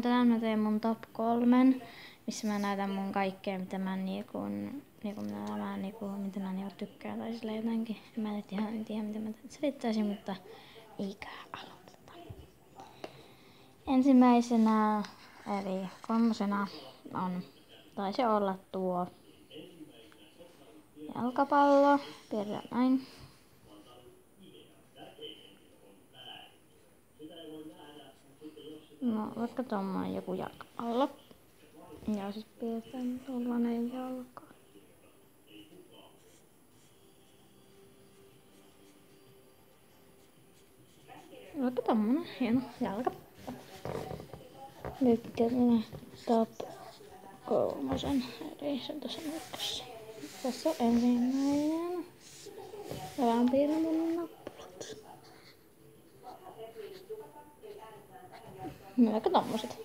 Tänään mä teen mun top 3, missä mä näytän mun kaikkea, mitä mä mitä mä tykkään tai sillä jotenkin. Mä en ihan tiedä, mitä mä selittäisin, mutta eikä aloiteta. Ensimmäisenä, eli 3. taisi olla tuo jalkapallo. Piirrän näin. No, vaikka tommonen joku jalkapallo. Ja sit piirretään tollanen jalka. Vaikka tommonen hieno jalka. Nyt käydään top 3. Eli se on tossa ykkössä. Tässä on ensimmäinen. Vähän piirrän mun nappulat. No vaikka tommoset.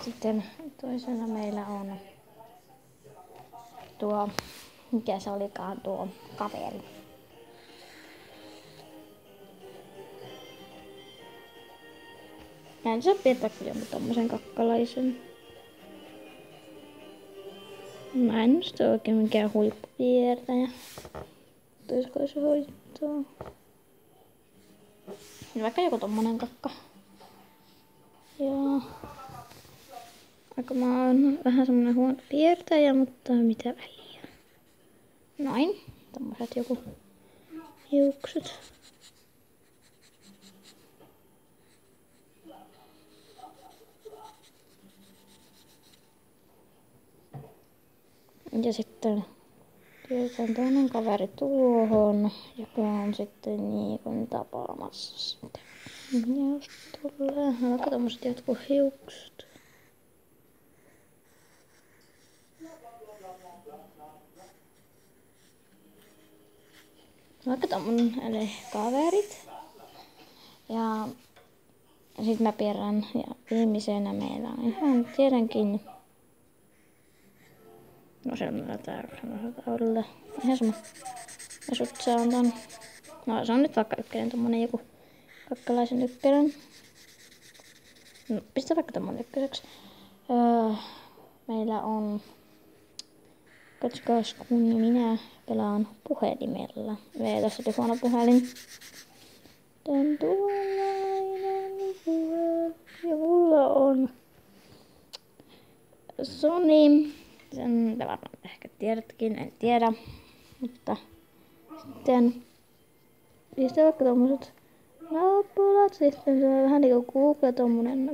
Sitten toisena meillä on tuo, mikä se olikaan tuo kaveri. Mä en saa piirtää kuin jonkun tommosen kakkalaisen. Mä en nyt oikein mikään huippupiirtäjä. Tuisko se hoitaa? Vaikka joku tommonen kakka. Joo. Vaikka mä oon vähän semmonen huono piirtäjä, mutta mitä väliä. Noin. Tommoset joku hiukset. Ja sitten piirretään toinen kaveri tuohon, joka on sitten Niikon tapaamassa sitä. Jos tulee vaikka tommoset jotkut hiukset. Vaikka tommonen, eli kaverit. Ja sit mä piirrän, ja viimeisenä meillä on ihan tietenkin. No semmoiselta taululle. Ihan sama. Ja sut se on tän. No se on nyt vaikka ykkönen, tommonen joku kakkalaisen ykkönen. No pistä vaikka tommonen ykköseksi. Meillä on. Katsokaas kun minä pelaan puhelimella. Tässä oli huono puhelin. Tän tuollainen puhelin. Ja mulla on Sony. Sen te varmaan ehkä tiedätkin, en tiedä. Mutta sitten pistä vaikka tommoset nappulat. Sitten se on vähän niinku Google tommonen.